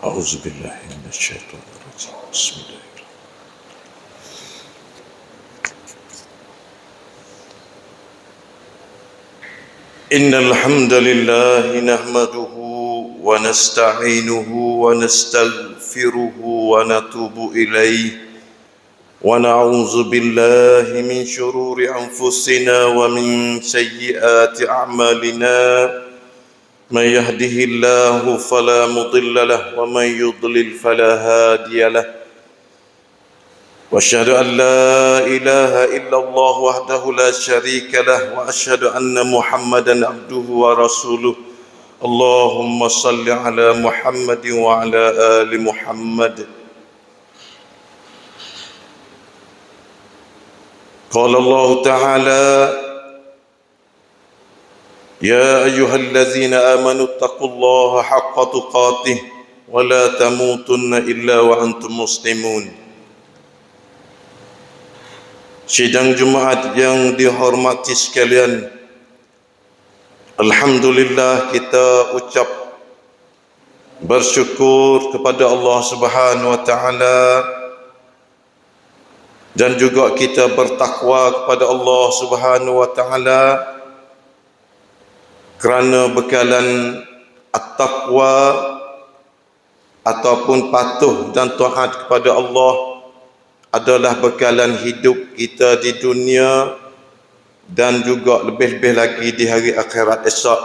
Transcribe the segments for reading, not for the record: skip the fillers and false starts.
أعوذ بالله من الشيطان الرجيم بسم الله الرحمن الرحيم إن الحمد لله نحمده ونستعينه ونستغفره ونتوب إليه ونعوذ بالله من شرور أنفسنا ومن سيئات أعمالنا من يهده الله فلا مضل له ومن يضلل فلا هادي له واشهد ان لا اله الا الله وحده لا شريك له واشهد ان محمدا عبده ورسوله اللهم صل على محمد وعلى ال محمد قال الله تعالى يا أيها الذين آمنوا اتقوا الله حق تقاته ولا تموتن إلا وأنتم مسلمون. Sidang Jumaat yang dihormati sekalian, alhamdulillah kita ucap bersyukur kepada Allah Subhanahu wa taala dan juga kita bertakwa kepada Allah Subhanahu wa taala kerana bekalan at-taqwa ataupun patuh dan taat kepada Allah adalah bekalan hidup kita di dunia dan juga lebih-lebih lagi di hari akhirat esok.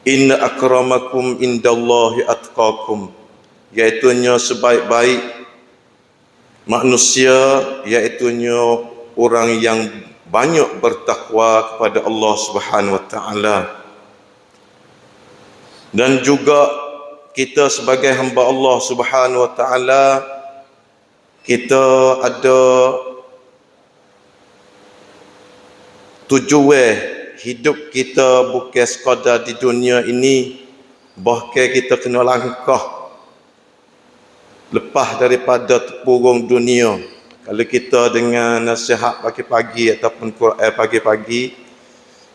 Inna akramakum indallahi atqakum, iaitunya sebaik-baik manusia iaitunya orang yang banyak bertakwa kepada Allah Subhanahu wa taala. Dan juga kita sebagai hamba Allah Subhanahu wa taala, kita ada tujuan hidup kita bukan sekadar di dunia ini, bahkan kita kena langkah lepas daripada tempurung dunia. Kalau kita dengan nasihat pagi-pagi ataupun Quran pagi-pagi,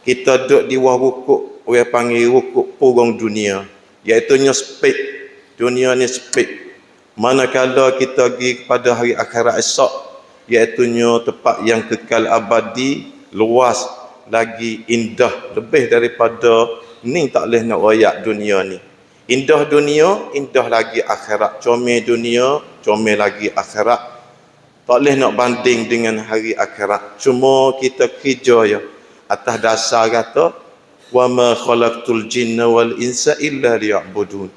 kita duduk di bawah rukuk, orang panggil rukuk purung dunia, iaitunya speed. Dunia ni speed. Manakala kita pergi kepada hari akhirat esok, iaitunya tempat yang kekal abadi, luas lagi, indah, lebih daripada ni tak boleh nak royak dunia ni. Indah dunia, indah lagi akhirat. Comel dunia, comel lagi akhirat. Tak boleh nak banding dengan hari akhirat. Cuma kita kerja ya atas dasar kata wa ma khalaqtul jinna wal insa illa liya'budun.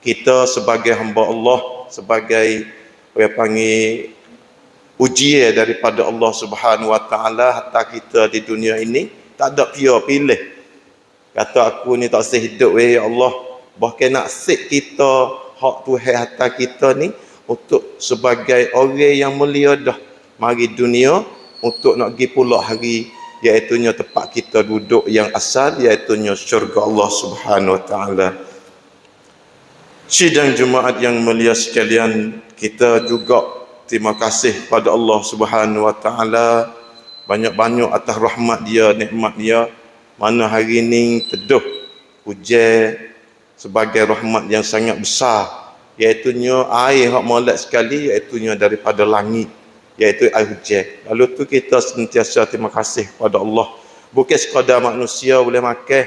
Kita sebagai hamba Allah, sebagai orang panggil ujian daripada Allah Subhanahu wa taala hatta kita di dunia ini tak ada pilih. Kata aku ni tak sehidup ya Allah, bahkan nak sik kita hak Tuhan hatta kita ni untuk sebagai orang yang mulia dah mari dunia untuk nak pergi pula hari iaitunya tempat kita duduk yang asal, iaitunya syurga Allah Subhanahu wa taala. Sidang Jumaat yang mulia sekalian, kita juga terima kasih kepada Allah Subhanahu wa taala banyak-banyak atas rahmat dia, nikmat dia. Mana hari ini teduh hujan sebagai rahmat yang sangat besar, iaitunya air hak molek sekali, iaitunya daripada langit, iaitu air hujan. Lalu tu kita sentiasa terima kasih kepada Allah. Bukan sekadar manusia boleh makan,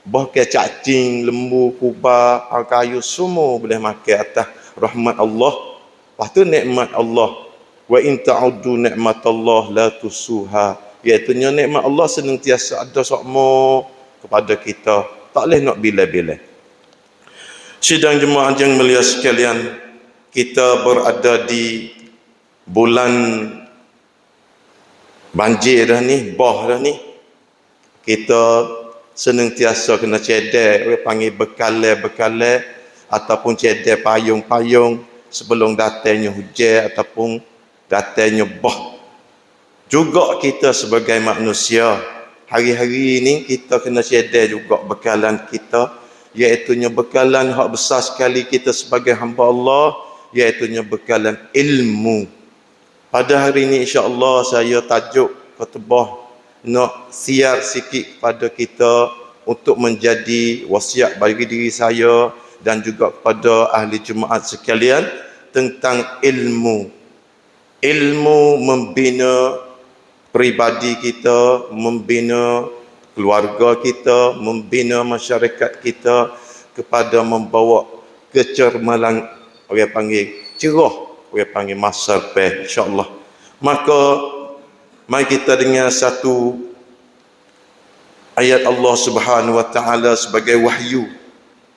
bahkan cacing, lembu, kubah, kayu semua boleh makan atas rahmat Allah. Lepas tu nikmat Allah, wa in ta'uddu ni'matallah la tusuha, iaitunya nikmat Allah senantiasa ada semua kepada kita, tak boleh nak bila-bila. Sidang jemaah yang mulia sekalian, kita berada di bulan banjir dah ni, bah dah ni. Kita senantiasa kena cedek, orang panggil bekalan ataupun cedek payung-payung sebelum datangnya hujan ataupun datangnya bah. Juga kita sebagai manusia, hari-hari ini kita kena cedek juga bekalan kita, iaitunya bekalan hak besar sekali kita sebagai hamba Allah, iaitunya bekalan ilmu. Pada hari ini insya-Allah saya tajuk khutbah nak siar sikit kepada kita untuk menjadi wasiat bagi diri saya dan juga kepada ahli jemaat sekalian tentang ilmu. Ilmu membina peribadi kita, membina keluarga kita, membina masyarakat kita kepada membawa kecermalan, orang panggil cerah, orang panggil masa depan, insya-Allah. Maka mari kita dengar satu ayat Allah Subhanahu wa taala sebagai wahyu.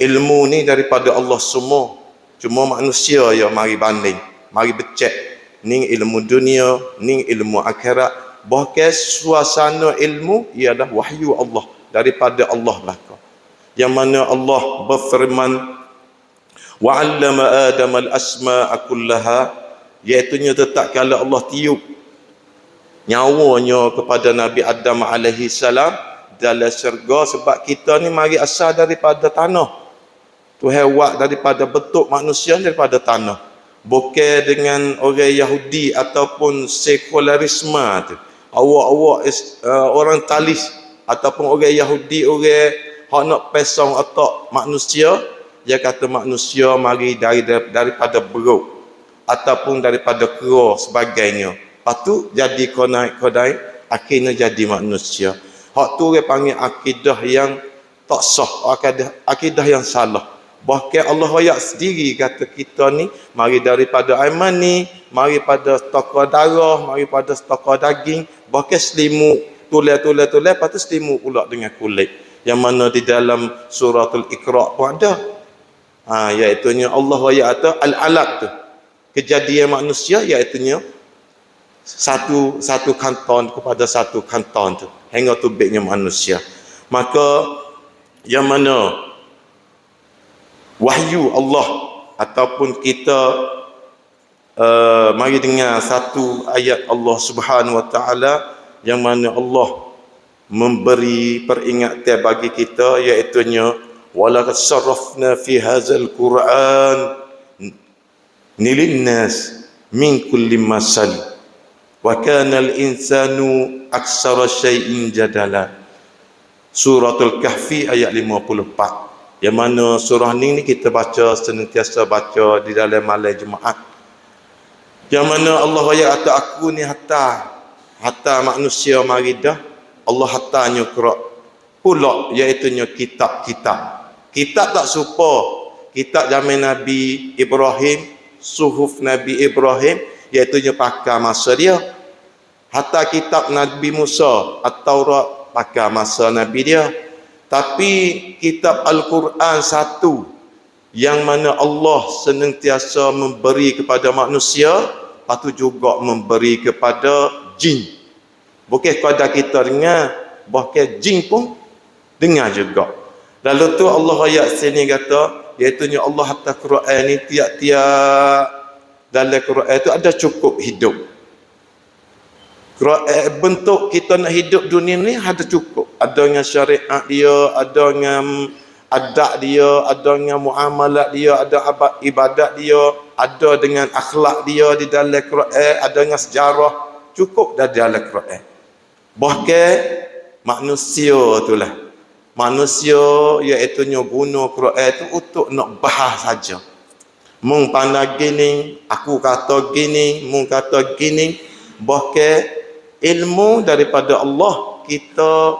Ilmu ni daripada Allah semua. Cuma manusia yang mari banding, mari becek. Ni ilmu dunia, ni ilmu akhirat. Bahkan suasana ilmu ialah wahyu Allah, daripada Allah belaka. Yang mana Allah berfirman, wa 'allama Adam al-asma'a kullaha, iaitu tetap kalau Allah tiup nyawanya kepada Nabi Adam alaihi salam dalam syurga, sebab kita ni mari asal daripada tanah. Tuhan buat daripada bentuk manusia daripada tanah. Bukan dengan orang Yahudi ataupun sekularisme tu. Awak orang talis ataupun orang Yahudi, orang hak nak pesong otak manusia, dia kata manusia mari daripada beruk ataupun daripada kera sebagainya. Lepas tu jadi kodai akhirnya jadi manusia. Hak tu dia panggil akidah yang tak sah, akidah yang salah. Bahkan Allah ayat sendiri kata kita ni mari daripada air mani, mari pada stokar darah, mari pada stokar daging, bahkan selimut, tulang, lepas tu selimut pula dengan kulit. Yang mana di dalam suratul Iqra pun ada. Iaitunya Allah ayat al-alaq tu. Kejadian manusia iaitunya satu kanton kepada satu kanton tu. Hingga tubiknya manusia. Maka yang mana wahyu Allah ataupun kita mari dengar satu ayat Allah Subhanahu wa taala yang mana Allah memberi peringatan bagi kita, iaitu walaqad sarrafna fi hadzal Qur'an lin-nas min kulli masal wa kana al-insanu aktsara syai'in jadala. Suratul Kahfi ayat 54. Yang mana surah ni kita baca, senantiasa baca di dalam malam Jumaat. Yang mana Allah ayat kata aku ni hatta manusia mari dah, Allah hatanya Quran pula, iaitu kitab-kitab. Kitab tak serupa kitab zaman Nabi Ibrahim, suhuf Nabi Ibrahim, iaitu pakar masa dia. Hatta kitab Nabi Musa, At-Taurat, pakar masa Nabi dia. Tapi kitab Al-Quran satu yang mana Allah senantiasa memberi kepada manusia, lepas tu juga memberi kepada jin. Bukan kepada kita dengar, bahkan jin pun dengar juga. Lalu tu Allah ayat sini kata, iaitu Allah hatta Quran ni tiap-tiap dalam Quran tu ada cukup hidup. Bentuk kita nak hidup dunia ni ada cukup. Ada dengan syariat dia, ada dengan adat dia, ada dengan muamalat dia, ada ibadat dia, ada dengan akhlak dia di dalam Quran, ada dengan sejarah, cukup dah dalam Quran. Bahkan manusia itulah. Manusia iaitu guna Quran itu untuk nak bahas saja. Mung pandai gini, aku kata gini, mung kata gini, bahkan ilmu daripada Allah kita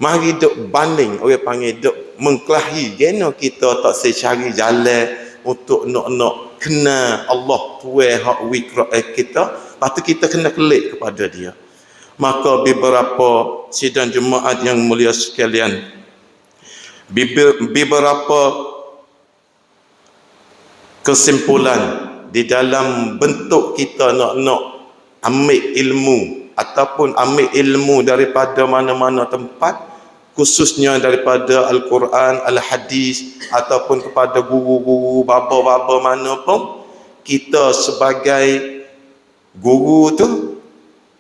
mari duk banding, orang panggil duk mengkelahi. Gena kita tak secari jalan untuk nak kenal Allah Tuhan hak wikra kita, lepas tu kita kena kelik kepada dia. Maka beberapa sidang jemaat yang mulia sekalian, beberapa kesimpulan di dalam bentuk kita nak ambil ilmu ataupun ambil ilmu daripada mana-mana tempat, khususnya daripada Al-Quran, Al-Hadis ataupun kepada guru-guru, baba-baba mana pun, kita sebagai guru tu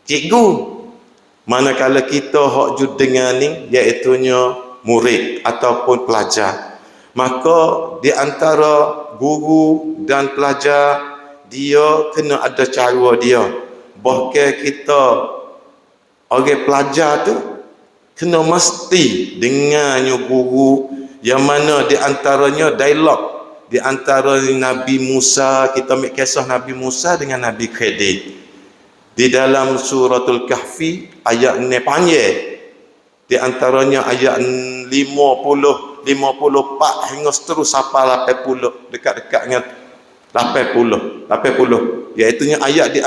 cikgu. Manakala kita hak jud dengan ni iaitunya murid ataupun pelajar, maka di antara guru dan pelajar dia kena ada cara dia. Bahkan kita orang pelajar tu kena mesti dengannya guru, yang mana di antaranya dialog di antara Nabi Musa. Kita ambil kisah Nabi Musa dengan Nabi Khidir di dalam suratul Kahfi ayat ni panjang. Di antaranya ayat 50, 54 hingga seterus sampai 80, dekat-dekat dengan 80, iaitu ayat di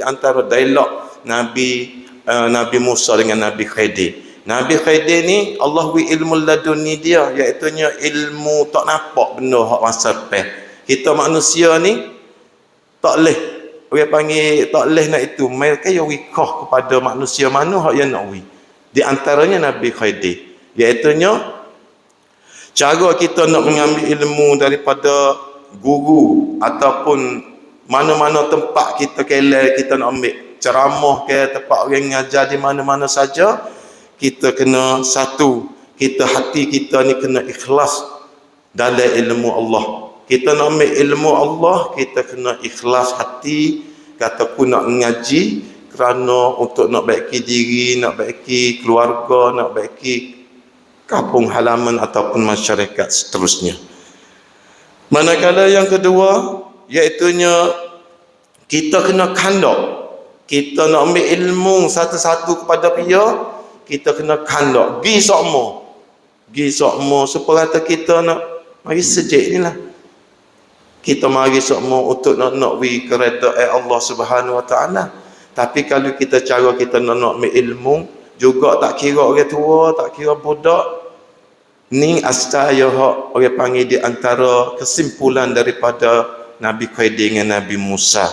antara dialog Nabi Musa dengan Nabi Khidir. Nabi Khidir ni Allah wi ilmu laduni dia, iaitu ilmu tak nampak benda hak masa depan. Kita manusia ni tak leh, orang panggil tak leh nak itu, mereka yang wikah kepada manusia mana hak yang nak wi. Di antaranya Nabi Khidir, iaitu cara kita nak mengambil ilmu daripada guru ataupun mana-mana tempat kita kelai kita nak ambil ceramah ke tempat orang ngajar di mana-mana saja, kita kena satu, hati kita ni kena ikhlas dalam ilmu Allah. Kita nak ambil ilmu Allah, kita kena ikhlas hati, kata aku nak mengaji kerana untuk nak baiki diri, nak baiki keluarga, nak baiki kampung halaman ataupun masyarakat seterusnya. Manakala yang kedua, iaitunya kita kena kandak. Kita nak ambil ilmu satu-satu kepada dia, kita kena kandak. Gi sokmo supaya kita nak mari sejak ni lah. Kita mari sokmo untuk nak wi kereta Allah Subhanahu Wa Taala. Tapi kalau cara kita nak ambil ilmu, juga tak kira orang tua, tak kira budak, ni asal orang panggil di antara kesimpulan daripada Nabi Khidir dengan Nabi Musa,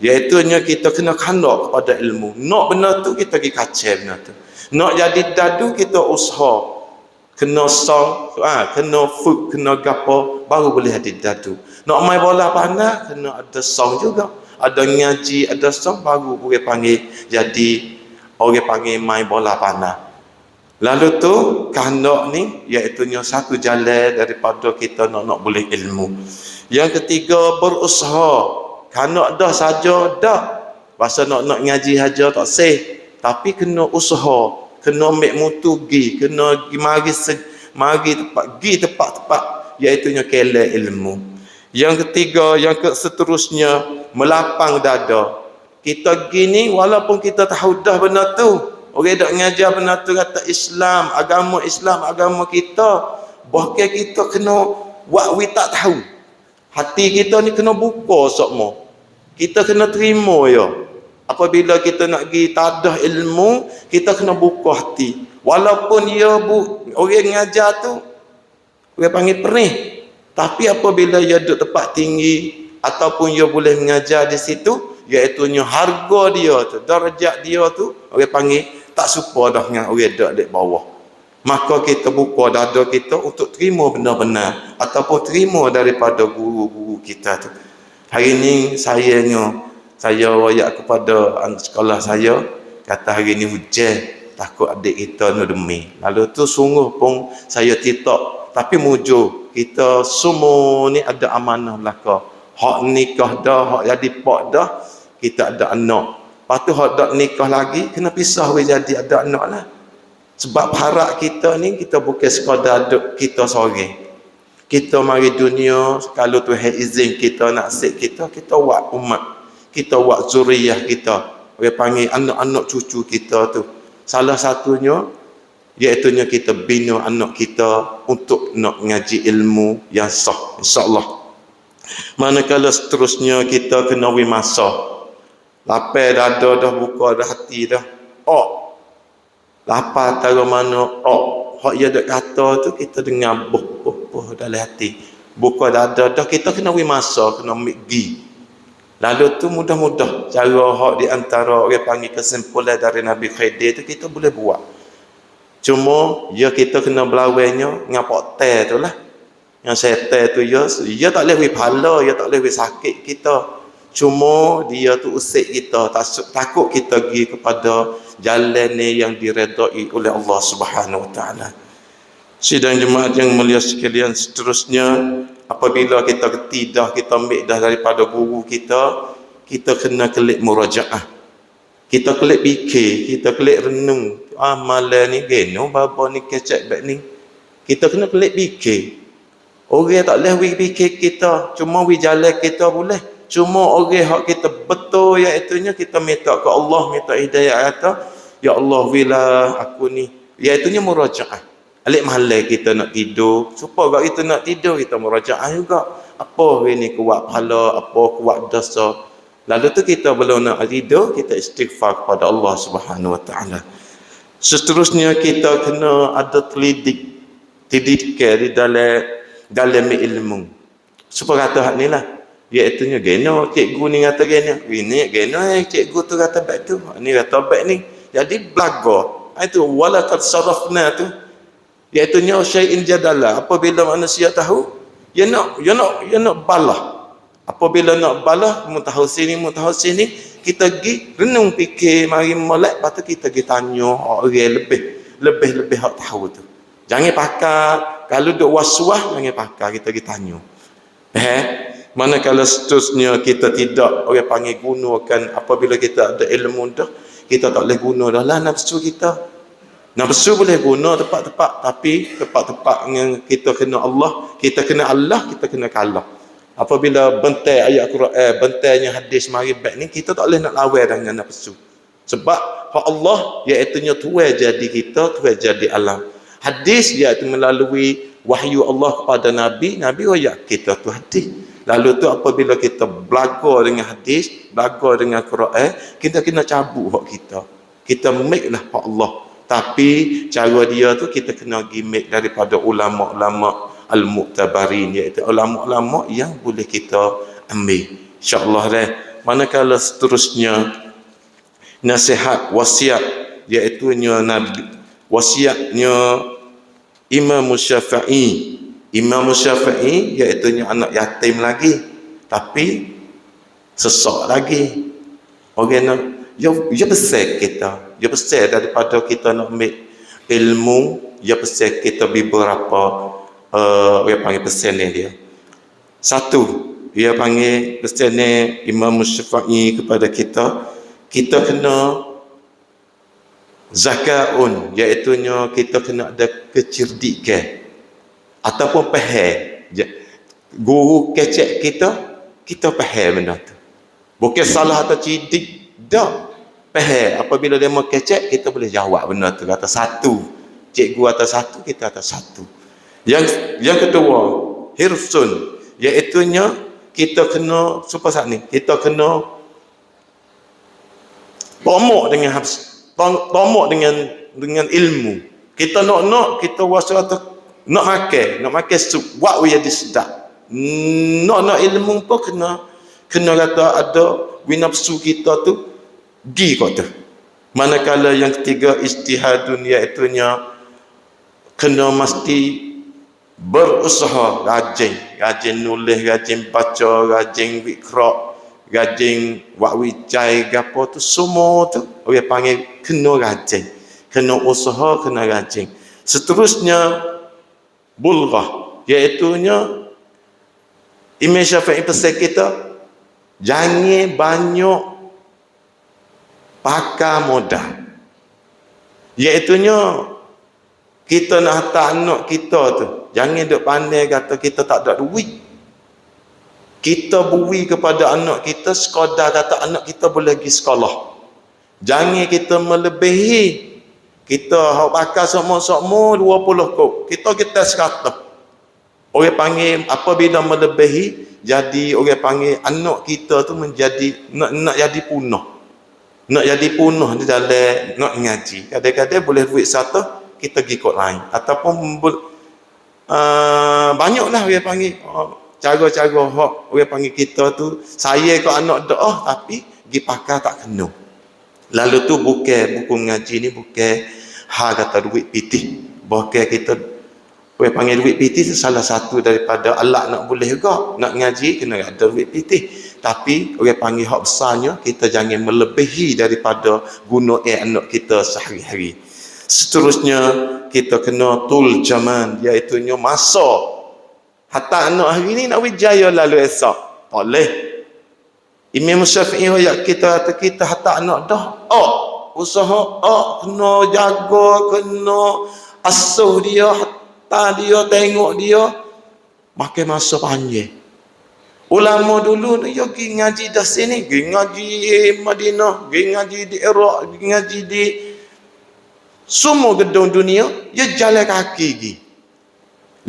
iaitu kita kena kandak kepada ilmu. Nak benda tu kita pergi kacau benda tu. Nak jadi dadu kita usaha, kena song, kena food, kena gapo baru boleh jadi dadu. Nak main bola panah kena ada song juga, ada ngaji, ada song baru boleh panggil jadi orang panggil main bola panah. Lalu tu kandak ni iaitu satu jalan daripada kita nak boleh ilmu. Yang ketiga, berusaha. Kandak dah saja dah. Pasal nak ngaji saja tak sah. Tapi kena usaha, kena ambil mutu gi, kena mari tempat iaitu kela ilmu. Yang ketiga, yang seterusnya, melapang dada. Kita gini walaupun kita tahu dah benda tu, orang dak ngajar benda tu kata Islam, agama kita, bahkan kita kena buat we tak tahu. Hati kita ni kena buka sokmo. Kita kena terima ya. Apabila kita nak pergi tadah ilmu, kita kena buka hati. Walaupun orang ngajar tu orang panggil perih, tapi apabila dia duduk tempat tinggi ataupun dia boleh mengajar di situ, iaitu harga dia tu, darjat dia tu, orang panggil tak serupa dah dengan orang duduk di bawah. Maka kita buka dada kita untuk terima benar-benar ataupun terima daripada guru-guru kita tu. Hari ni saya wayak kepada sekolah saya, kata hari ni hujan, takut adik kita ni demi. Lalu tu sungguh pun saya titak, tapi mujur kita semua ni ada amanah belaka. Hak nikah dah, hak jadi pak dah, kita ada anak. Lepas tu hak dak nikah lagi, kena pisah we jadi ada anak lah. Sebab harap kita ni, kita bukan sekadar duk kita seorang. Kita mari dunia, kalau Tuhan izin kita nak sik kita buat umat, kita buat zuriyah kita, orang panggil anak-anak cucu kita tu. Salah satunya iaitu kita bina anak kita untuk nak ngaji ilmu yang sah, insya-Allah. Manakala seterusnya kita kena wi masa. Lapar dada dah, buka dah hati dah. Lapar tahu mana hak dia dak kata tu kita dengar buh dalam hati. Buka dada dah, kita kena wi masa, kena ambil gi. Lalu tu mudah-mudah cara hak di antara orang panggil kesimpulan dari Nabi Khidir tu kita boleh buat. Cuma kita kena berlawannya ngapak teh tu lah. Yang setan tu dia tak boleh pahala, dia tak boleh sakit kita. Cuma dia tu usik kita, takut kita pergi kepada jalan ni yang diredai oleh Allah Subhanahu Wa Taala. Sidang jemaat yang mulia sekalian, seterusnya apabila kita reti dah, kita ambil dah daripada guru kita, kita kena kelik murajaah. Kita kelik fikir, kita kelik renung. Amalan ni geno bapa ni kecek baik ni. Kita kena pelik fikir. Orang tak boleh fikir kita, cuma jalan kita boleh. Cuma orang hak kita betul iaitunya kita minta ke Allah, minta hidayah kata, ya Allah wilah aku ni. Iaitunya murajaah. Alik mahalai kita nak tidur, supaya kita nak tidur kita murajaah juga. Apa ini kuat pahala, apa kuat dosa. Lalu tu kita belum nak tidur, kita istighfar kepada Allah Subhanahu Wa Taala. Seterusnya kita kena ada teliti di dalam ilmu. Supaya kata hak ni lah. Iaitunya geno cikgu ni kata geno. Ini geno cikgu tu kata baik tu. Ni kata baik ni. Jadi belaga. Itu walaqad sarafna tu. Iaitunya syai'in jadala. Apabila manusia tahu, dia nak balah. Apabila nak balah, mu tahu sini, kita pergi renung fikir mari molek, lepas tu kita pergi tanya orang lebih hak tahu tu. Jangan pakar, kalau duk was-was jangan pakar, kita pergi tanya. Manakala seterusnya kita tidak orang panggil gunakan apabila kita ada ilmu dah, kita tak boleh guna dah lah nafsu kita. Nafsu boleh guna tepat-tepat, tapi tepat-tepat dengan kita kena Allah, kita kena kalah. Apabila bentai ayat Quran, bentainya hadis mari baik ni, kita tak boleh nak lawan dengan nafsu. Sebab hak Allah iaitunya tuai jadi kita, tuai jadi alam. Hadis iaitu melalui wahyu Allah kepada Nabi royak kita tu hadis. Lalu tu apabila kita belaga dengan hadis, belaga dengan Quran, kita kena cabut hak kita. Kita make lah hak Allah. Tapi cara dia tu kita kena gimmick daripada ulama-ulama al-mu'tabarin, iaitu ulama-ulama yang boleh kita ambil. InsyaAllah dah. Manakala seterusnya nasihat wasiat, iaitu Nabi, wasiatnya Imam Syafi'i. Imam Syafi'i iaitu anak yatim lagi, tapi sesak lagi. Orang nak dia besar kita, dia besar daripada kita nak ambil ilmu, dia besar kita beberapa dia panggil pesan dia. Satu, dia panggil pesan Imam Syafi'i kepada kita kena zakaun, iaitu kita kena ada kecerdikan ataupun faham. Guru kecek kita faham benda tu. Bukan salah atau cerdik, dah faham. Apabila dia mau kecek, kita boleh jawab benda tu. Kata satu, cikgu atas satu, kita atas satu. Yang kedua, hirsun, iaitu kita kena supaya saat ni kita kena tomok dengan ilmu. Kita nak kita rasa nak makan sup, buat jadi sedap. Nak ilmu pun kena kata ada nafsu kita tu gi kata. Manakala yang ketiga ijtihadun, iaitu kena mesti berusaha, rajin nulis, rajin baca, rajin wikra, rajin buat wijai gapo tu, semua tu orang panggil kena rajin, kena usaha, kena rajin. Seterusnya bulghah, iaitu Imam Syafi'i pesan kita jangan banyak pakai modal. Iaitu kita nak hantar anak kita tu, jangan duk pandai kata kita tak ada duit. Kita beri kepada anak kita sekadar kata anak kita boleh pergi sekolah. Jangan kita melebihi. Kita hak bakar semua 20 kok. Kita 100. Orang panggil apabila melebihi, jadi orang panggil anak kita tu menjadi nak jadi punah. Nak jadi punah di dalam nak ngaji. Kadang-kadang boleh duit satu, kita pergi kot lain. Ataupun banyaklah orang panggil cara-cara hak orang panggil kita tu saya ke anak doa tapi pergi pakai tak kena. Lalu tu bukan buku ngaji ni bukan kata duit pitih. Bukan kita orang panggil duit pitih tu salah satu daripada alat nak boleh juga. Nak ngaji kena ada duit pitih. Tapi orang panggil hak besarnya kita jangan melebihi daripada guna anak kita sehari-hari. Seterusnya kita kena tul zaman, iaitu masa. Hatta anak hari ni nak wijaya lalu esok tak boleh. Imam Syafi'i ayat kita hatta anak dah usaha kena jaga, kena asuh dia dia, tengok dia, makin masa panjang. Ulama dulu ni dia pergi ngaji dah sini, pergi ngaji Madinah, pergi ngaji di Iraq, pergi ngaji di semua gedung dunia, dia jalan kaki pergi.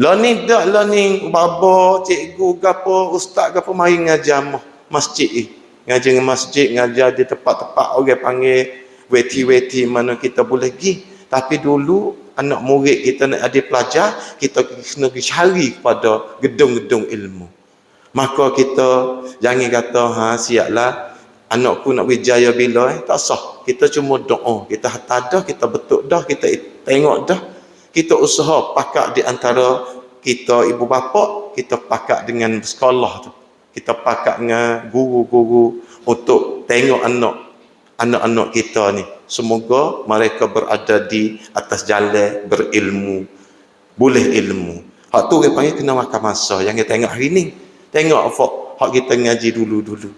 Lah ni dak lah ni baba, cikgu gapo, ustaz gapo mari ngajar masjid ni. Ngajar di masjid, ngajar di tempat-tempat orang panggil weti-weti mana kita boleh pergi. Tapi dulu anak murid kita nak ada pelajar, kita kena pergi cari kepada gedung-gedung ilmu. Maka kita jangan kata siaplah anakku nak berjaya bila tak sah. Kita cuma doa, kita hantar dah, kita betul dah, kita tengok dah. Kita usaha pakat di antara kita ibu bapa, kita pakat dengan sekolah tu. Kita pakat dengan guru-guru untuk tengok anak-anak kita ni. Semoga mereka berada di atas jalan berilmu, boleh ilmu. Hak tu orang panggil kena makan masa. Jangan tengok hari ni. Tengok hak kita ngaji dulu-dulu.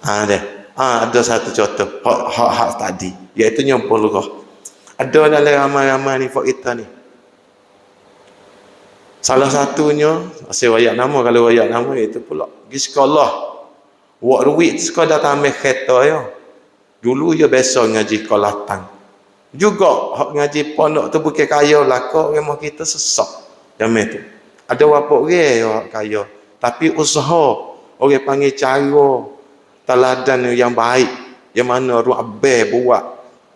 Ada satu contoh hak tadi, iaitu nyompol roh. Ada dalam ramai-ramai ni hak kita ni. Salah satunya, saya wayak nama, kalau wayak nama iaitu pula pergi sekolah. Wak duit sekadar tambah kereta ya. Dulu dia biasa ngaji Kelantan. Juga hak ngaji pondok tu bukan kaya lah, kau memang kita sesak. Zaman tu. Ada apa orang yang kaya, tapi usaha orang panggil cara teladan yang baik, yang mana Ru'abah buat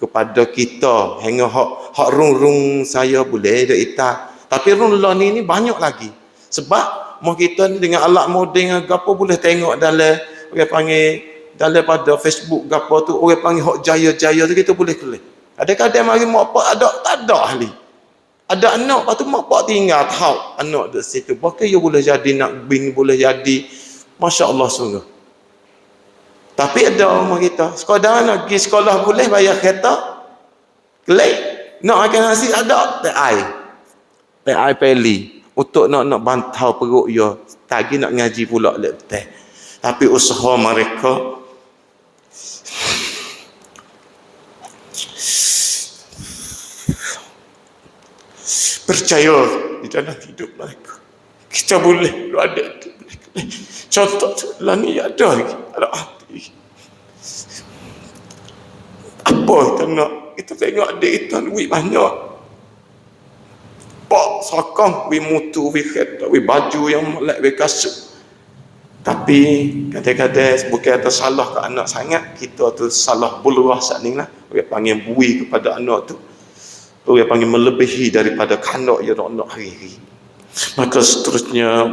kepada kita hingga hak rung saya boleh dak ita. Tapi rung lah ni banyak lagi. Sebab mau kita ni dengan alat moden dengan gapo boleh tengok dalam orang panggil dalam pada Facebook gapo tu, orang panggil hak jaya-jaya tu kita boleh klik. Kadang-kadang mari mak pak ada tak ada ahli. Ada anak, lepas tu mak pak tinggal tahu anak di situ. Bahkan dia boleh jadi nak bing, boleh jadi Masya Allah sungguh. Tapi ada orang kita, sekadar nak pergi sekolah boleh bayar kereta, kelek, nak makan nasi ada, tak ai peli. Untuk nak bantau perut dia, tadi nak ngaji pula letih. Tapi usaha mereka percaya di dalam hidup mereka. Kita boleh ada contoh lah ni ada lagi, ada hati. Apa kita nak? Kita tengok adik kita duit banyak. Pak sokong we mutu we kereta we baju yang molek we kasut. Tapi kadang-kadang bukan atas salah ke anak sangat, kita tu salah buluah saat ni lah. Orang panggil bui kepada anak tu. Orang panggil melebihi daripada kanak ya nak hari-hari. Maka seterusnya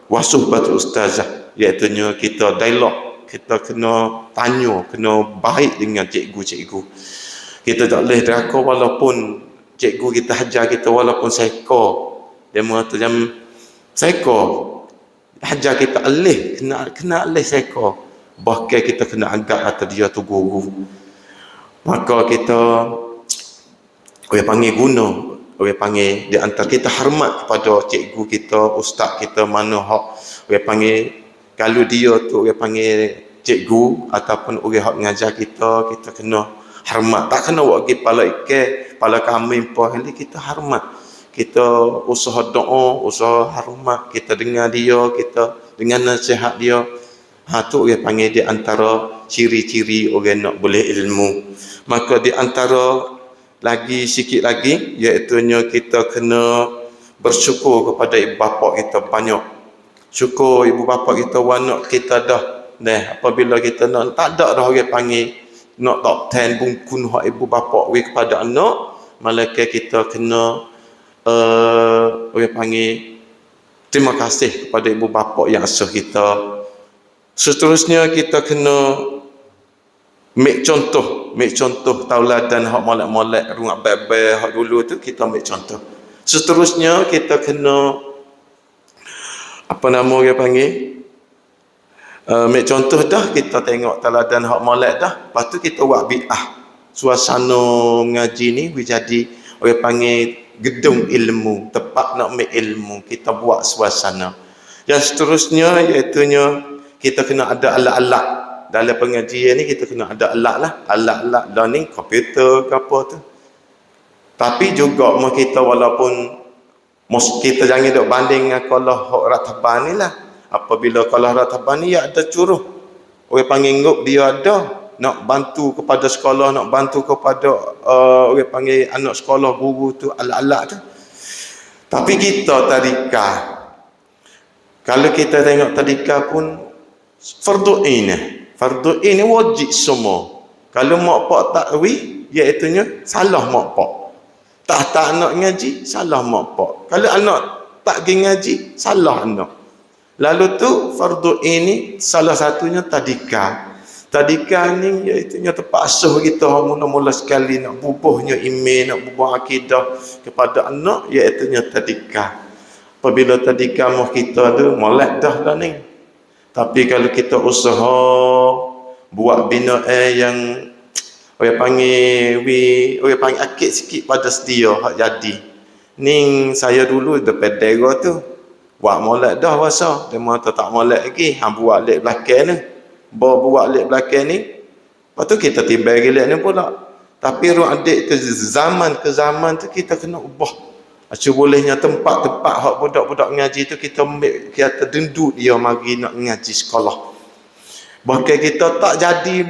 wasuhbat ustazah, iaitu kita dialog, kita kena tanya, kena baik dengan cikgu-cikgu. Kita tak boleh deraka walaupun cikgu kita hajar kita walaupun seko. Dia mengatakan seko hajar kita alih, kena alih seko. Bahkan kita kena anggap atas dia tu guru. Maka kita orang panggil guna, orang panggil di antara kita hormat kepada cikgu kita, ustaz kita mana hak orang panggil, kalau dia tu orang panggil cikgu ataupun orang hak mengajar kita, kita kena hormat. Tak kena buat kepala ikan, kepala kambing pahali, kita hormat. Kita usaha doa, usaha hormat, kita dengar dia, kita dengan nasihat dia. Tu orang panggil di antara ciri-ciri orang nak boleh ilmu. Maka di antara lagi sikit lagi, iaitu kita kena bersyukur kepada ibu bapa kita banyak. Syukur ibu bapa kita, anak kita dah. Apabila kita nak tak ada dah orang panggil nak top 10 bungkun hak ibu bapa we kepada anak, malaikat kita kena orang panggil terima kasih kepada ibu bapa yang asuh kita. Seterusnya kita kena make contoh tauladan hak molek-molek rumah bebe hak dulu tu, kita make contoh. Seterusnya kita kena apa nama dia panggil make contoh dah, kita tengok tauladan hak molek dah, lepas tu kita buat bid'ah. Suasana ngaji ni jadi orang panggil gedung ilmu, tempat nak make ilmu, kita buat suasana. Yang seterusnya iaitu kita kena ada alat-alat. Dalam pengajian ni kita kena ada alat lah. Alat-alat dah ni, komputer ke apa tu. Tapi juga mau kita walaupun kita jangan duk banding dengan kalau hak rataban ni lah. Apabila kalau rataban ni ya ada curuh. Orang panggil ngup dia ada. Nak bantu kepada sekolah, nak bantu kepada orang panggil anak sekolah, guru tu, alat-alat tu. Tapi kita tadika. Kalau kita tengok tadika pun fardu ain. Fardu ain wajib semua. Kalau mak pak tak wi, iaitunya salah mak pak. Tak anak ngaji, salah mak pak. Kalau anak tak pergi ngaji, salah anak. Lalu tu fardu ini salah satunya tadika. Tadika ni iaitunya terpaksa kita mula-mula sekali nak bubuhnya iman, nak bubuh akidah kepada anak, iaitunya tadika. Apabila tadika mau kita tu molek dah lah ni. Tapi kalau kita usaha buat bina yang orang panggil akid sikit pada sedia hak jadi. Ning saya dulu depan dera tu. Buat molek dah rasa. Dia mata tak molek lagi. Buat lek belakang ni. Buat lek belakang ni. Lepas tu kita timbang lek ni pula. Tapi ruang adik ke zaman tu kita kena ubah. Bolehnya tempat-tempat hak budak-budak ngaji tu kita ambil, kita dendut dia mari nak ngaji sekolah. Bahkan kita tak jadi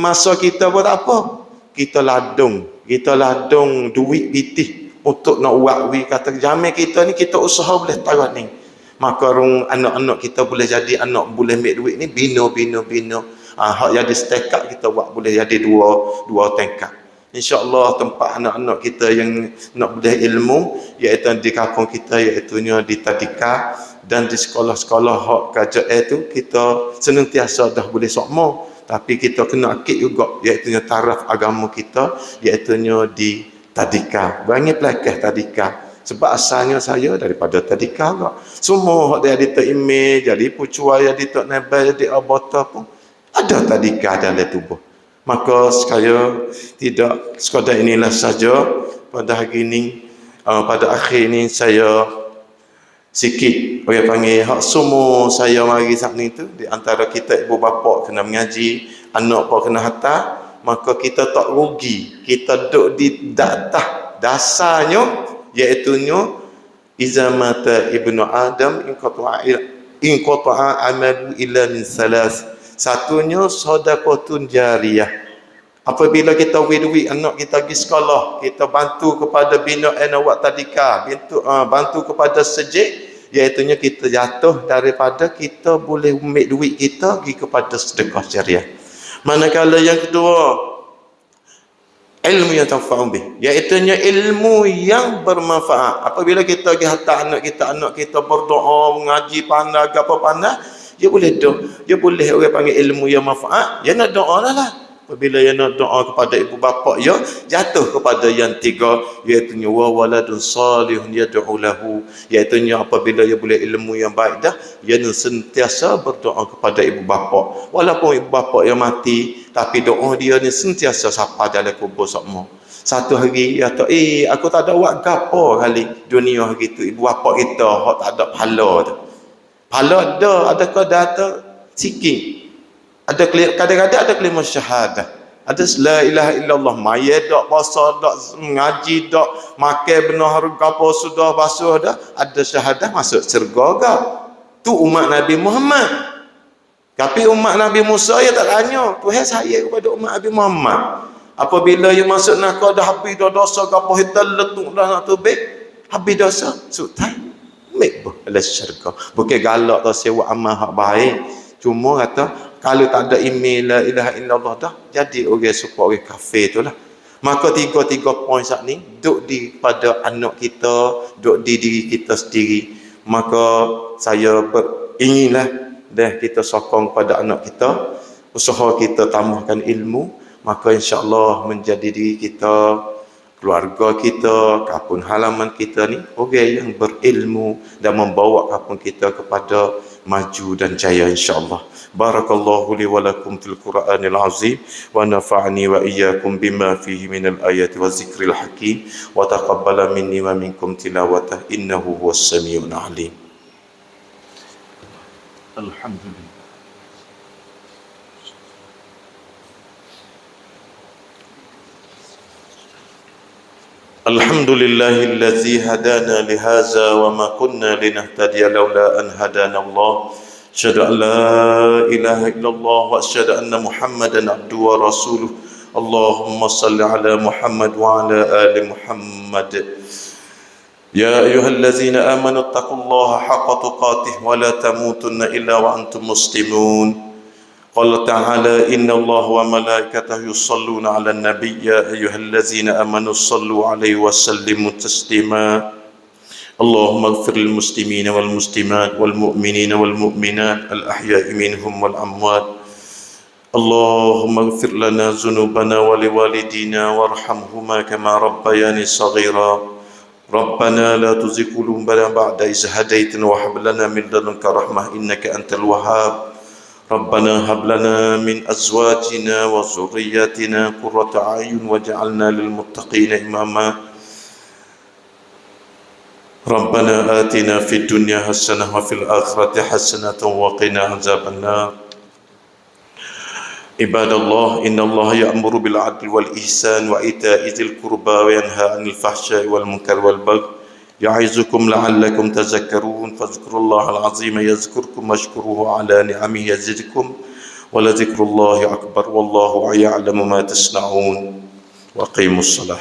masa kita buat apa. Kita ladung duit pitih untuk nak buat kata jamin kita ni kita usaha boleh tarat ni. Maka anak-anak kita boleh jadi anak boleh ambil duit ni bina. Hak jadi setakat kita buat boleh jadi dua tingkat. InsyaAllah tempat anak-anak kita yang nak boleh ilmu iaitu di kampung kita iaitunya di tadika dan di sekolah-sekolah hak KJL tu kita senantiasa dah boleh sokmo, tapi kita kena akid juga iaitunya taraf agama kita iaitunya di tadika. Banyak pelakah tadika sebab asalnya saya daripada tadika juga. Semua hak dia ada email jadi pucua jadi tok nabai jadi abota pun ada tadika dalam tubuh. Maka saya tidak sekadar inilah saja pada hari ini, pada akhir ini saya sikit orang panggil hak semua saya mari saat ni tu di antara kita ibu bapa kena mengaji, anak pun kena hantar, maka kita tak rugi. Kita duduk di dasarnya iaitunya iza mata ibnu adam in qata'a amalu illa min salas. Satunya sedekahun jariyah. Apabila kita duit anak kita pergi sekolah, kita bantu kepada bina anak tadika, bantu kepada sejik, iaitunya kita jatuh daripada kita boleh ambil duit kita pergi kepada sedekah jariyah. Manakala yang kedua, ilmu yang tanfa'u bih, iaitunya ilmu yang bermanfaat. Apabila kita pergi hantar anak kita berdoa, mengaji pandai, apa pandai, dia boleh orang panggil ilmu yang manfaat, dia nak doa lah. Apabila dia nak doa kepada ibu bapa, dia jatuh kepada yang tiga, iaitu wa waladun salihun yad'u lahu, iaitu apabila dia boleh ilmu yang baik dah, dia sentiasa berdoa kepada ibu bapa. Walaupun ibu bapa yang mati, tapi doa dia ni sentiasa sapa dalam kubur semua. Satu hari dia kata, aku tak ada buat gapo kali dunia hari tu, ibu bapa kita hak tak ada pahala tu. Pahala ada data sikit. Ada kadang-kadang ada kelima syahadah. Ada la ilaha illallah, mayat dak, puasa dak, mengaji dak, makan benar harga apa sudah basuh dah, ada syahadah masuk syurga ke. Tu umat Nabi Muhammad. Tapi umat Nabi Musa ya tak tanya, Tuhan saya kepada umat Nabi Muhammad. Apabila dia masuk neraka dah habis dah dosa ke apa hitam letuk dah nak tubik, habis dosa, sutai. Mek ala syurga. Bukan galak tak sewa amal hak baik. Cuma kata kalau tak ada email la ilaha illallah dah, jadi orang support orang kafir tu lah. Maka tiga poin saat ni duk di pada anak kita, duk di diri kita sendiri. Maka saya beringinlah dah kita sokong pada anak kita, usaha kita tambahkan ilmu, maka insya-Allah menjadi diri kita, keluarga kita, kampung halaman kita ni orang yang berilmu dan membawa kampung kita kepada maju dan jaya insya-Allah. Barakallahu li wa lakum fil Qur'anil azim wa nafa'ani wa iyyakum bima fihi minal ayati wa zikril hakim wa taqabbala minni wa minkum tilawatah innahu huwas samiul alim. Alhamdulillah. الحمد لله الذي هدانا لهذا وما كنا لنهتدي لولا أن هدانا الله أشهد أن لا إله إلا الله وأشهد أن محمدا عبده ورسوله اللهم صل على محمد وعلى آل محمد يا أيها الذين آمنوا اتقوا الله حق تقاته ولا تموتن إلا وأنتم مسلمون قال تعالى إن الله وملائكته يصلون على النبي يا أيها الذين آمنوا صلوا عليه وسلموا تسليما اللهم اغفر للمسلمين والمسلمات والمؤمنين والمؤمنات الأحياء منهم والأموات اللهم اغفر لنا ذنوبنا ولوالدينا وارحمهما كما ربياني صغيرا ربنا لا تزغ قلوبنا بعد إذ هديتنا وهب لنا من لدنك رحمة إنك أنت الوهاب ربنا هب لنا من أزواجنا وذرياتنا قرة أعين واجعلنا للمتقين إماما ربنا آتنا في الدنيا حسنة وفي الآخرة حسنة وقنا عذاب النار عباد الله إن الله يأمر بالعدل والإحسان وإيتاء ذي القربى وينهى عن الفحشاء والمنكر والبغي يعظكم لعلكم تذكرون فاذكروا الله العظيم يذكركم واشكروه على نعمه يزدكم ولذكر الله أكبر والله يعلم ما تصنعون وأقيموا الصلاة